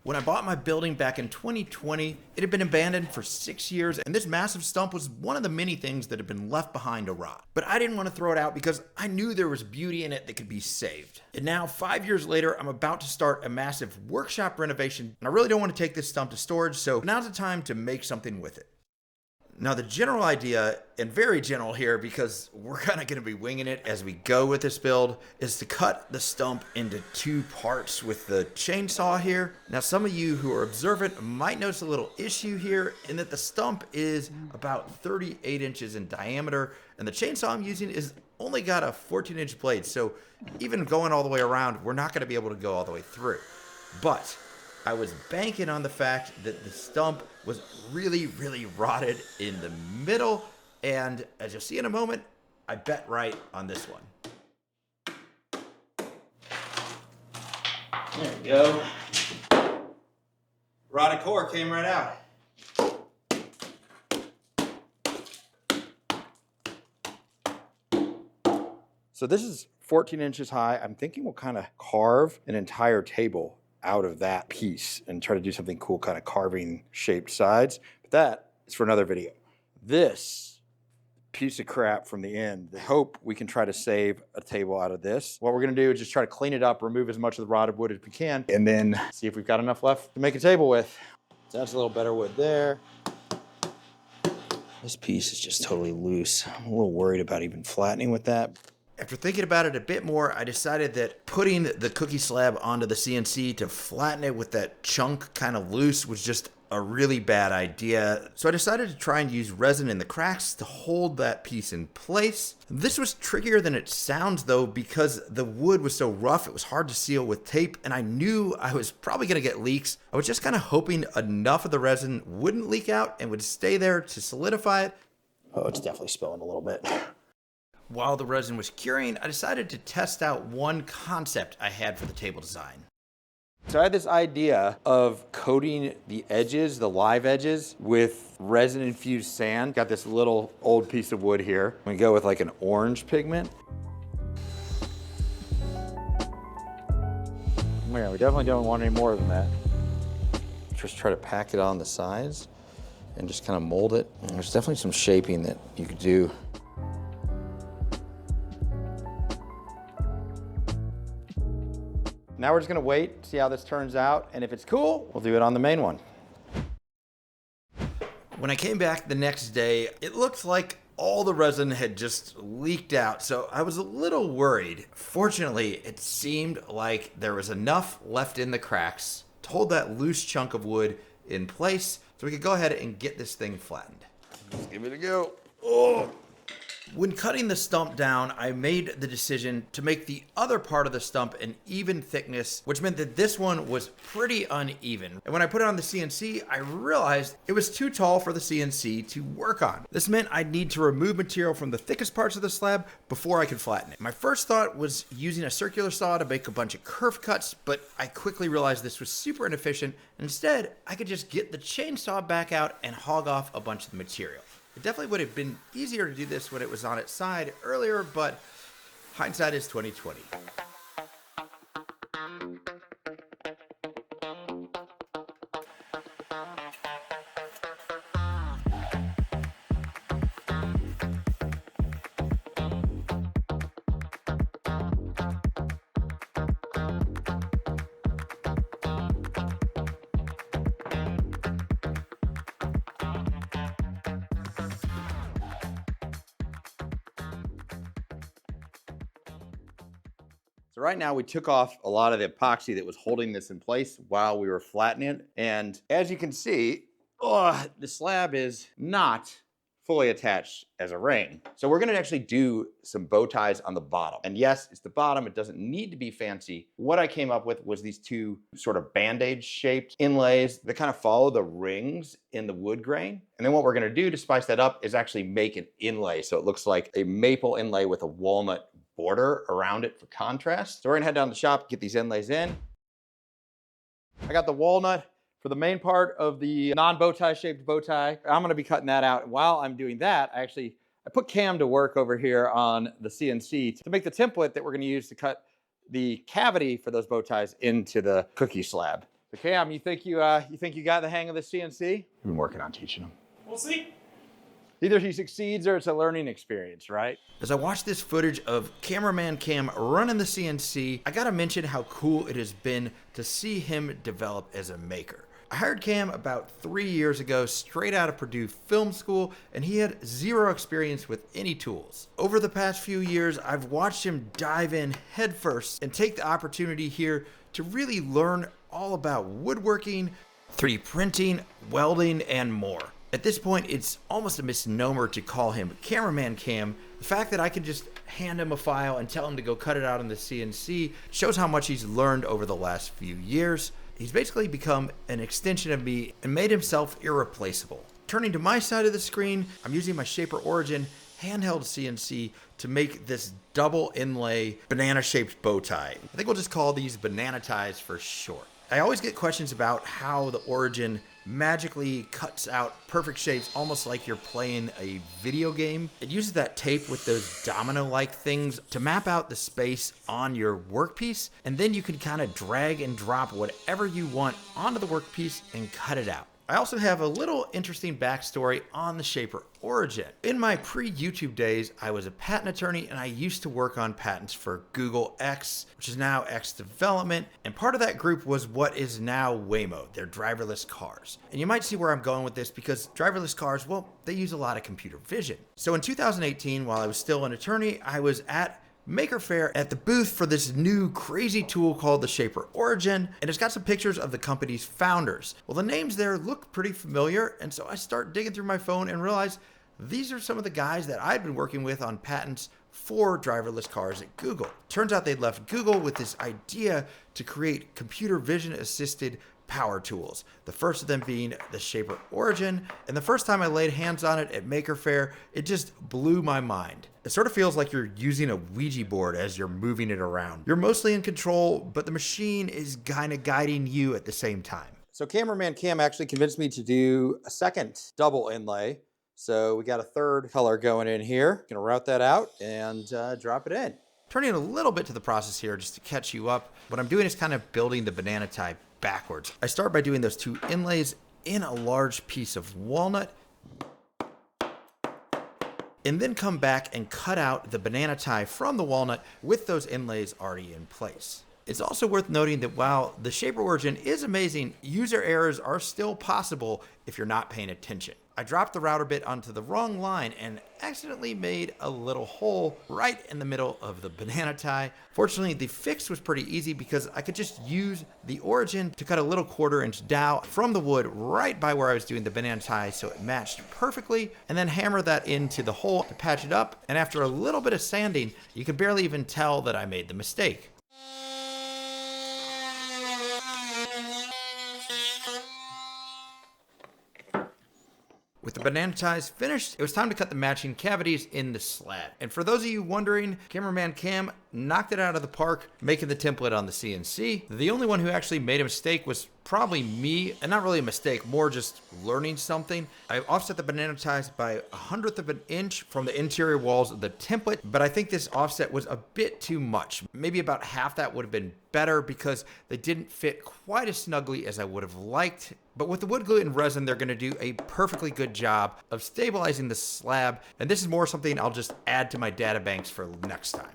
When I bought my building back in 2020, it had been abandoned for 6 years, and this massive stump was one of the many things that had been left behind to rot. But I didn't want to throw it out because I knew there was beauty in it that could be saved. And now, 5 years later, I'm about to start a massive workshop renovation, and I really don't want to take this stump to storage, so now's the time to make something with it. Now, the general idea, and very general here because we're kind of going to be winging it as we go with this build, is to cut the stump into 2 parts with the chainsaw here. Now, some of you who are observant might notice a little issue here in that the stump is about 38 inches in diameter, and the chainsaw I'm using is only got a 14-inch blade, so even going all the way around, we're not going to be able to go all the way through. But I was banking on the fact that the stump was really, really rotted in the middle, and as you'll see in a moment, I bet right on this one. There we go. Rotted core came right out. So this is 14 inches high. I'm thinking we'll kind of carve an entire table out of that piece and try to do something cool, kind of carving shaped sides. But that is for another video. This piece of crap from the end, I hope we can try to save a table out of this. What we're gonna do is just try to clean it up, remove as much of the rotted wood as we can, and then see if we've got enough left to make a table with. So that's a little better wood there. This piece is just totally loose. I'm a little worried about even flattening with that. After thinking about it a bit more, I decided that putting the cookie slab onto the CNC to flatten it with that chunk kind of loose was just a really bad idea. So I decided to try and use resin in the cracks to hold that piece in place. This was trickier than it sounds though, because the wood was so rough, it was hard to seal with tape, and I knew I was probably gonna get leaks. I was just kind of hoping enough of the resin wouldn't leak out and would stay there to solidify it. Oh, it's definitely spilling a little bit. While the resin was curing, I decided to test out one concept I had for the table design. So I had this idea of coating the edges, the live edges, with resin-infused sand. Got this little old piece of wood here. We go with like an orange pigment. Yeah, we definitely don't want any more than that. Just try to pack it on the sides and just kind of mold it. And there's definitely some shaping that you could do. Now we're just gonna wait, see how this turns out, and if it's cool, we'll do it on the main one. When I came back the next day, it looked like all the resin had just leaked out, so I was a little worried. Fortunately, it seemed like there was enough left in the cracks to hold that loose chunk of wood in place, so we could go ahead and get this thing flattened. Let's give it a go. Oh! When cutting the stump down, I made the decision to make the other part of the stump an even thickness, which meant that this one was pretty uneven. And when I put it on the CNC, I realized it was too tall for the CNC to work on. This meant I'd need to remove material from the thickest parts of the slab before I could flatten it. My first thought was using a circular saw to make a bunch of curve cuts, but I quickly realized this was super inefficient. Instead, I could just get the chainsaw back out and hog off a bunch of the material. It definitely would have been easier to do this when it was on its side earlier, but hindsight is 20/20. So right now we took off a lot of the epoxy that was holding this in place while we were flattening it. And as you can see, the slab is not fully attached as a ring. So we're gonna actually do some bow ties on the bottom. And yes, it's the bottom, it doesn't need to be fancy. What I came up with was these 2 sort of band-aid shaped inlays that kind of follow the rings in the wood grain. And then what we're gonna do to spice that up is actually make an inlay. So it looks like a maple inlay with a walnut border around it for contrast. So we're gonna head down to the shop, get these inlays in. I got the walnut for the main part of the non-bow tie shaped bow tie. I'm gonna be cutting that out. And while I'm doing that, I put Cam to work over here on the CNC to make the template that we're gonna use to cut the cavity for those bow ties into the cookie slab. So Cam, you think you got the hang of the CNC? I've been working on teaching him. We'll see. Either he succeeds or it's a learning experience, right? As I watch this footage of cameraman Cam running the CNC, I gotta mention how cool it has been to see him develop as a maker. I hired Cam about 3 years ago, straight out of Purdue Film School, and he had zero experience with any tools. Over the past few years, I've watched him dive in headfirst and take the opportunity here to really learn all about woodworking, 3D printing, welding, and more. At this point, it's almost a misnomer to call him Cameraman Cam. The fact that I can just hand him a file and tell him to go cut it out on the CNC shows how much he's learned over the last few years. He's basically become an extension of me and made himself irreplaceable. Turning to my side of the screen, I'm using my Shaper Origin handheld CNC to make this double inlay banana-shaped bow tie. I think we'll just call these banana ties for short. I always get questions about how the Origin magically cuts out perfect shapes, almost like you're playing a video game. It uses that tape with those domino-like things to map out the space on your workpiece, and then you can kind of drag and drop whatever you want onto the workpiece and cut it out. I also have a little interesting backstory on the Shaper Origin. In my pre-YouTube days, I was a patent attorney and I used to work on patents for Google X, which is now X Development, and part of that group was what is now Waymo, their driverless cars. And you might see where I'm going with this because driverless cars, well, they use a lot of computer vision. So in 2018, while I was still an attorney, I was at Maker Faire at the booth for this new crazy tool called the Shaper Origin, and it's got some pictures of the company's founders. Well, the names there look pretty familiar, and so I start digging through my phone and realize these are some of the guys that I'd been working with on patents for driverless cars at Google. Turns out they'd left Google with this idea to create computer vision assisted power tools. The first of them being the Shaper Origin, and the first time I laid hands on it at Maker Faire, it just blew my mind. It sort of feels like you're using a Ouija board as you're moving it around. You're mostly in control, but the machine is kind of guiding you at the same time. So cameraman Cam actually convinced me to do a second double inlay. So we got a third color going in here. Gonna route that out and drop it in. Turning a little bit to the process here just to catch you up. What I'm doing is kind of building the banana tie backwards. I start by doing those two inlays in a large piece of walnut, and then come back and cut out the banana tie from the walnut with those inlays already in place. It's also worth noting that while the Shaper Origin is amazing, user errors are still possible if you're not paying attention. I dropped the router bit onto the wrong line and accidentally made a little hole right in the middle of the banana tie. Fortunately, the fix was pretty easy because I could just use the Origin to cut a little 1/4 inch dowel from the wood right by where I was doing the banana tie so it matched perfectly, and then hammer that into the hole to patch it up. And after a little bit of sanding, you could barely even tell that I made the mistake. With the banana ties finished, it was time to cut the matching cavities in the slab. And for those of you wondering, cameraman Cam knocked it out of the park, making the template on the CNC. The only one who actually made a mistake was probably me, and not really a mistake, more just learning something. I offset the banana ties by 1/100 of an inch from the interior walls of the template, but I think this offset was a bit too much. Maybe about half that would have been better because they didn't fit quite as snugly as I would have liked. But with the wood glue and resin, they're gonna do a perfectly good job of stabilizing the slab, and this is more something I'll just add to my data banks for next time.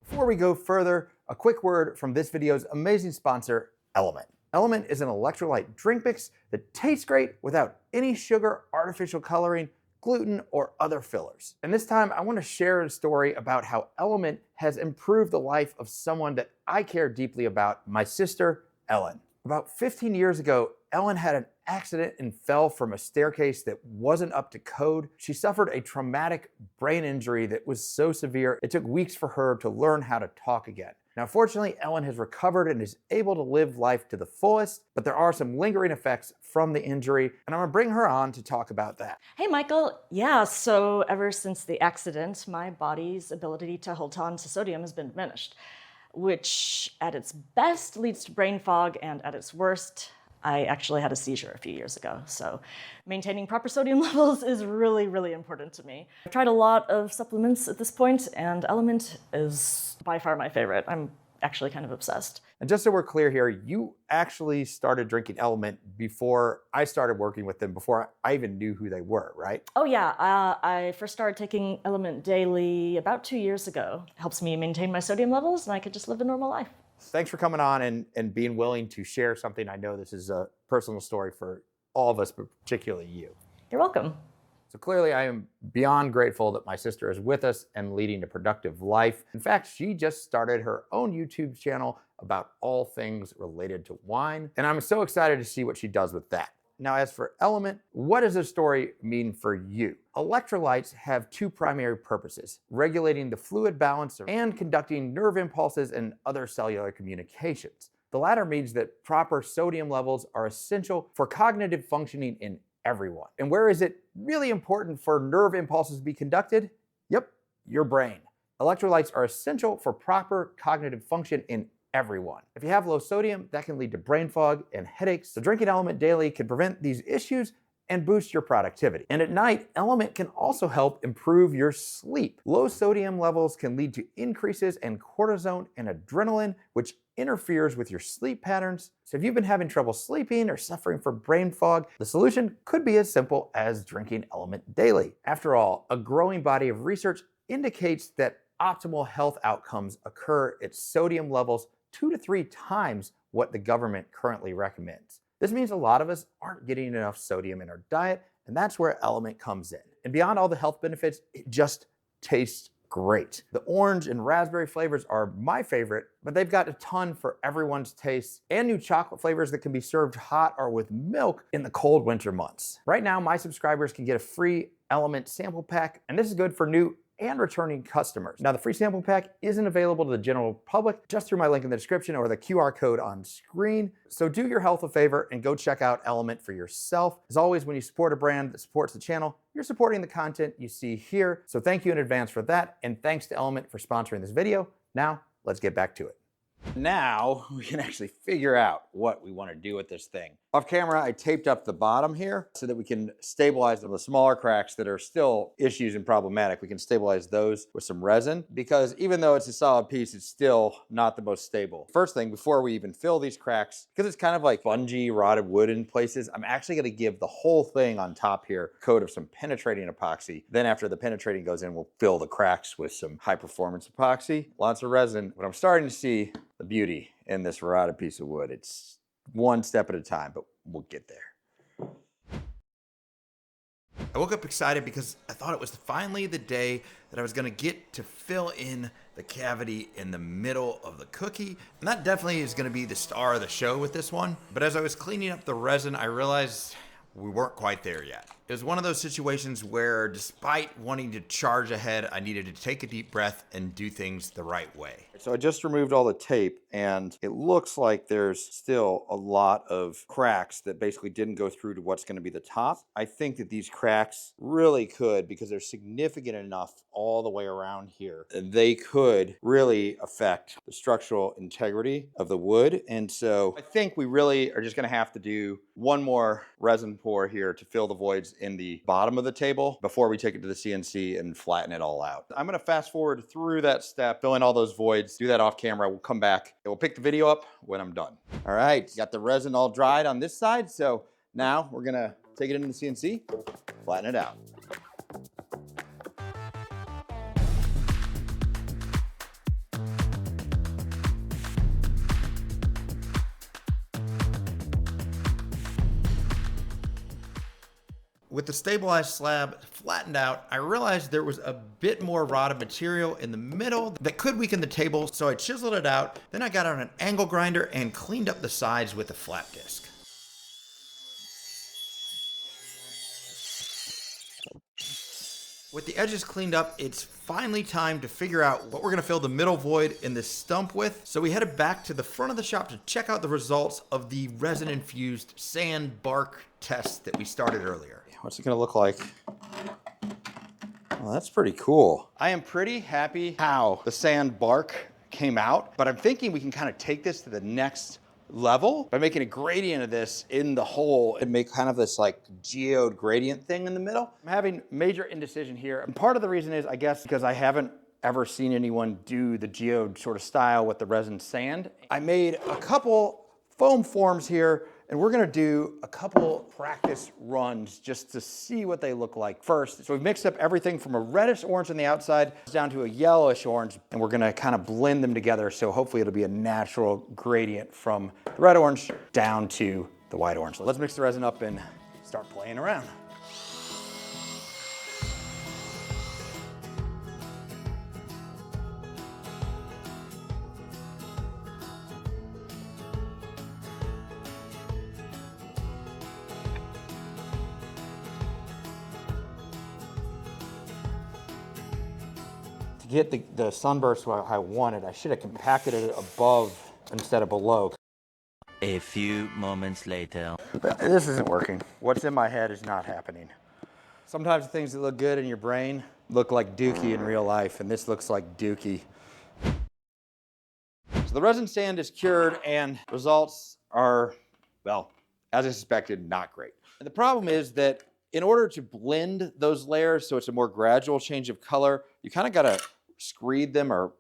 Before we go further, a quick word from this video's amazing sponsor, LMNT. LMNT is an electrolyte drink mix that tastes great without any sugar, artificial coloring, gluten, or other fillers. And this time I want to share a story about how LMNT has improved the life of someone that I care deeply about, my sister, Ellen. About 15 years ago, Ellen had an accident and fell from a staircase that wasn't up to code. She suffered a traumatic brain injury that was so severe, it took weeks for her to learn how to talk again. Now, fortunately, Ellen has recovered and is able to live life to the fullest, but there are some lingering effects from the injury, and I'm gonna bring her on to talk about that. Hey, Michael. Yeah, so ever since the accident, my body's ability to hold on to sodium has been diminished, which at its best leads to brain fog, and at its worst, I actually had a seizure a few years ago. So maintaining proper sodium levels is really, really important to me. I've tried a lot of supplements at this point, and LMNT is by far my favorite. I'm actually kind of obsessed. And just so we're clear here, you actually started drinking LMNT before I started working with them, before I even knew who they were, right? Oh yeah, I first started taking LMNT daily about 2 years ago. It helps me maintain my sodium levels and I could just live a normal life. Thanks for coming on and being willing to share something. I know this is a personal story for all of us, but particularly you. You're welcome. So clearly I am beyond grateful that my sister is with us and leading a productive life. In fact, she just started her own YouTube channel about all things related to wine. And I'm so excited to see what she does with that. Now, as for LMNT, what does this story mean for you? Electrolytes have two primary purposes: regulating the fluid balance and conducting nerve impulses and other cellular communications. The latter means that proper sodium levels are essential for cognitive functioning in everyone. And where is it really important for nerve impulses to be conducted? Yep, your brain. Electrolytes are essential for proper cognitive function in everyone. If you have low sodium, that can lead to brain fog and headaches. So drinking LMNT daily can prevent these issues and boost your productivity. And at night, LMNT can also help improve your sleep. Low sodium levels can lead to increases in cortisol and adrenaline, which interferes with your sleep patterns. So if you've been having trouble sleeping or suffering from brain fog, the solution could be as simple as drinking LMNT daily. After all, a growing body of research indicates that optimal health outcomes occur at sodium levels 2 to 3 times what the government currently recommends. This means a lot of us aren't getting enough sodium in our diet, and that's where LMNT comes in. And beyond all the health benefits, it just tastes great. The orange and raspberry flavors are my favorite, but they've got a ton for everyone's taste, and new chocolate flavors that can be served hot or with milk in the cold winter months. Right now, my subscribers can get a free LMNT sample pack, and this is good for new and returning customers. Now, the free sample pack isn't available to the general public, just through my link in the description or the QR code on screen. So do your health a favor and go check out LMNT for yourself. As always, when you support a brand that supports the channel, you're supporting the content you see here. So thank you in advance for that. And thanks to LMNT for sponsoring this video. Now, let's get back to it. Now we can actually figure out what we want to do with this thing. Off camera, I taped up the bottom here so that we can stabilize the smaller cracks that are still issues and problematic. We can stabilize those with some resin, because even though it's a solid piece, it's still not the most stable. First thing, before we even fill these cracks, because it's kind of like spongy, rotted wood in places, I'm actually going to give the whole thing on top here a coat of some penetrating epoxy. Then after the penetrating goes in, we'll fill the cracks with some high performance epoxy, lots of resin. But I'm starting to see the beauty in this rotted piece of wood. It's one step at a time, but we'll get there. I woke up excited because I thought it was finally the day that I was gonna get to fill in the cavity in the middle of the cookie. And that definitely is gonna be the star of the show with this one. But as I was cleaning up the resin, I realized we weren't quite there yet. It was one of those situations where, despite wanting to charge ahead, I needed to take a deep breath and do things the right way. So I just removed all the tape, and it looks like there's still a lot of cracks that basically didn't go through to what's going to be the top. I think that these cracks really could, because they're significant enough all the way around here, they could really affect the structural integrity of the wood. And so I think we really are just going to have to do one more resin pour here to fill the voids in the bottom of the table before we take it to the CNC and flatten it all out. I'm going to fast forward through that step, fill in all those voids, do that off camera. We'll come back and we'll pick the video up when I'm done. All right, got the resin all dried on this side. So now we're going to take it into the CNC, flatten it out. With the stabilized slab flattened out, I realized there was a bit more rotted material in the middle that could weaken the table, so I chiseled it out. Then I got on an angle grinder and cleaned up the sides with a flat disc. With the edges cleaned up, it's finally time to figure out what we're gonna fill the middle void in this stump with. So we headed back to the front of the shop to check out the results of the resin-infused sand bark test that we started earlier. What's it gonna look like? Well, that's pretty cool. I am pretty happy how the sand bark came out, but I'm thinking we can kind of take this to the next level by making a gradient of this in the hole and make kind of this like geode gradient thing in the middle. I'm having major indecision here. And part of the reason is, I guess, because I haven't ever seen anyone do the geode sort of style with the resin sand. I made a couple foam forms here, and we're gonna do a couple practice runs just to see what they look like first. So we've mixed up everything from a reddish orange on the outside down to a yellowish orange, and we're gonna kind of blend them together, so hopefully it'll be a natural gradient from the red orange down to the white orange. Let's mix the resin up and start playing around. To get the sunburst what I wanted, I should have compacted it above instead of below. A few moments later. This isn't working. What's in my head is not happening. Sometimes the things that look good in your brain look like dookie in real life, and this looks like dookie. So the resin sand is cured, and results are, well, as I suspected, not great. And the problem is that in order to blend those layers so it's a more gradual change of color, you kind of got to screed them or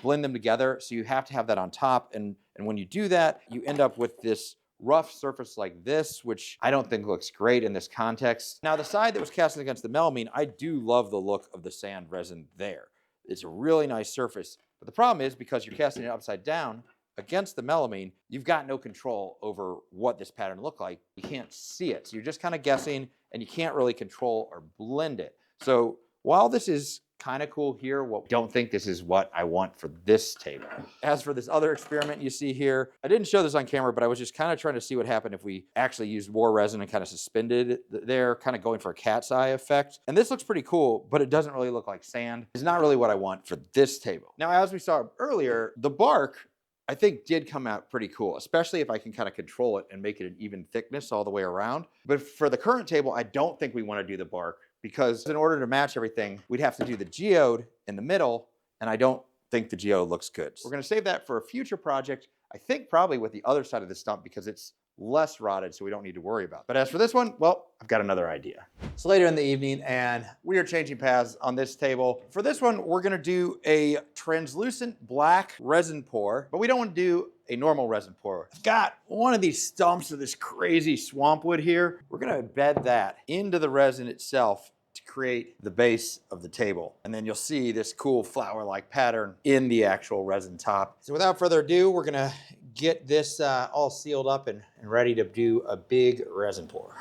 blend them together. So you have to have that on top. And when you do that, you end up with this rough surface like this, which I don't think looks great in this context. Now, the side that was casted against the melamine, I do love the look of the sand resin there. It's a really nice surface. But the problem is because you're casting it upside down against the melamine, you've got no control over what this pattern looked like. You can't see it. So you're just kind of guessing, and you can't really control or blend it. So while this is kind of cool here, don't think this is what I want for this table. As for this other experiment you see here, I didn't show this on camera, but I was just kind of trying to see what happened if we actually used more resin and kind of suspended it there, kind of going for a cat's eye effect. And this looks pretty cool, but it doesn't really look like sand. It's not really what I want for this table. Now, as we saw earlier, the bark I think did come out pretty cool, especially if I can kind of control it and make it an even thickness all the way around. But for the current table, I don't think we want to do the bark, because in order to match everything, we'd have to do the geode in the middle, and I don't think the geode looks good. So we're gonna save that for a future project, I think probably with the other side of the stump, because it's less rotted, so we don't need to worry about it. But as for this one, well, I've got another idea. It's later in the evening, and we are changing paths on this table. For this one, we're gonna do a translucent black resin pour, but we don't wanna do a normal resin pour. I've got one of these stumps of this crazy swamp wood here. We're gonna embed that into the resin itself to create the base of the table. And then you'll see this cool flower-like pattern in the actual resin top. So without further ado, we're gonna get this all sealed up and ready to do a big resin pour.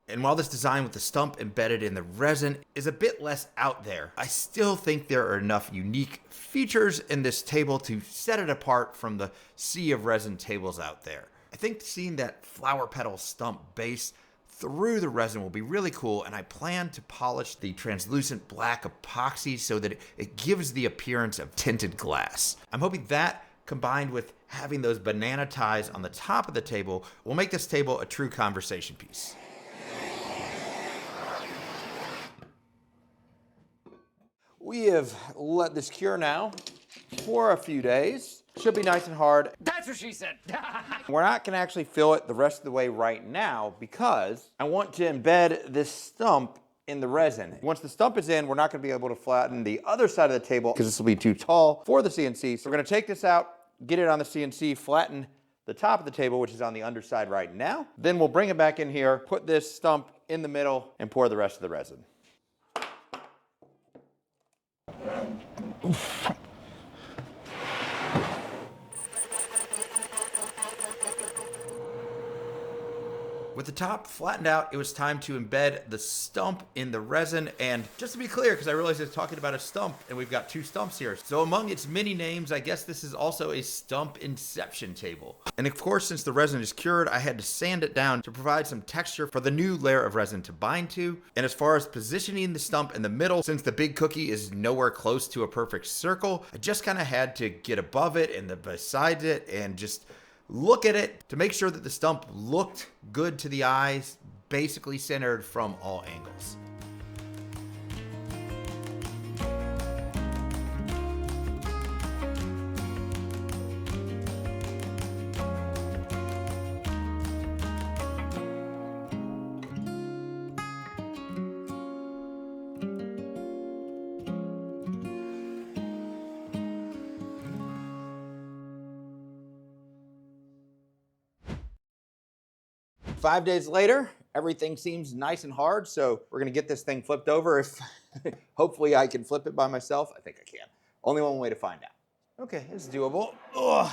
And while this design with the stump embedded in the resin is a bit less out there, I still think there are enough unique features in this table to set it apart from the sea of resin tables out there. I think seeing that flower petal stump base through the resin will be really cool, and I plan to polish the translucent black epoxy so that it gives the appearance of tinted glass. I'm hoping that, combined with having those banana ties on the top of the table, will make this table a true conversation piece. We have let this cure now for a few days. Should be nice and hard. That's what she said. We're not gonna actually fill it the rest of the way right now because I want to embed this stump in the resin. Once the stump is in, we're not gonna be able to flatten the other side of the table because this will be too tall for the CNC. So we're gonna take this out, get it on the CNC, flatten the top of the table, which is on the underside right now. Then we'll bring it back in here, put this stump in the middle, and pour the rest of the resin. Oof. With the top flattened out, it was time to embed the stump in the resin. And just to be clear, because I realized I was talking about a stump and we've got two stumps here. So among its many names, I guess this is also a stump inception table. And of course, since the resin is cured, I had to sand it down to provide some texture for the new layer of resin to bind to. And as far as positioning the stump in the middle, since the big cookie is nowhere close to a perfect circle, I just kind of had to get above it and beside it and just look at it to make sure that the stump looked good to the eyes, basically centered from all angles. 5 days later, everything seems nice and hard, so we're gonna get this thing flipped over. If hopefully I can flip it by myself. I think I can. Only one way to find out. Okay, it's doable. Ugh.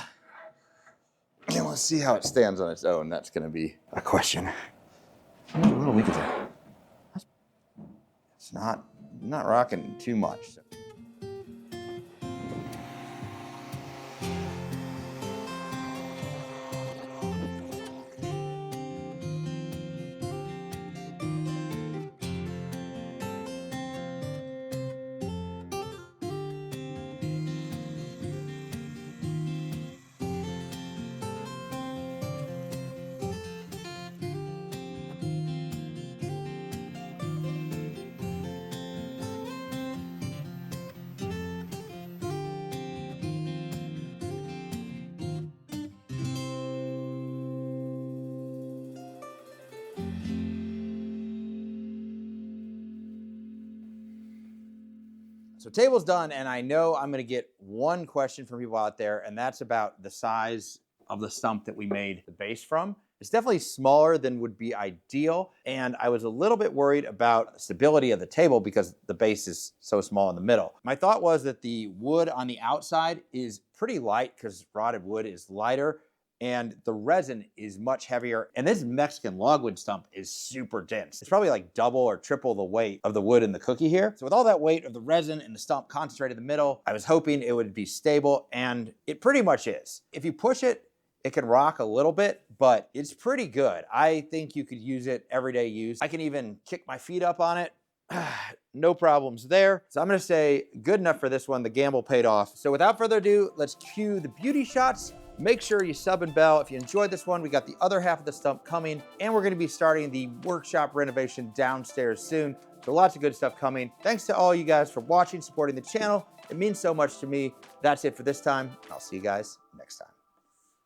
And let's see how it stands on its own. That's gonna be a question. A little weak there. It's not rocking too much. So. So table's done, and I know I'm gonna get one question from people out there, and that's about the size of the stump that we made the base from. It's definitely smaller than would be ideal, and I was a little bit worried about the stability of the table because the base is so small in the middle. My thought was that the wood on the outside is pretty light because rotted wood is lighter, and the resin is much heavier. And this Mexican logwood stump is super dense. It's probably like double or triple the weight of the wood in the cookie here. So with all that weight of the resin and the stump concentrated in the middle, I was hoping it would be stable, and it pretty much is. If you push it, it can rock a little bit, but it's pretty good. I think you could use it everyday use. I can even kick my feet up on it. No problems there. So I'm gonna say good enough for this one. The gamble paid off. So without further ado, let's cue the beauty shots. Make sure you sub and bell. If you enjoyed this one, we got the other half of the stump coming, and we're gonna be starting the workshop renovation downstairs soon. So lots of good stuff coming. Thanks to all you guys for watching, supporting the channel. It means so much to me. That's it for this time. I'll see you guys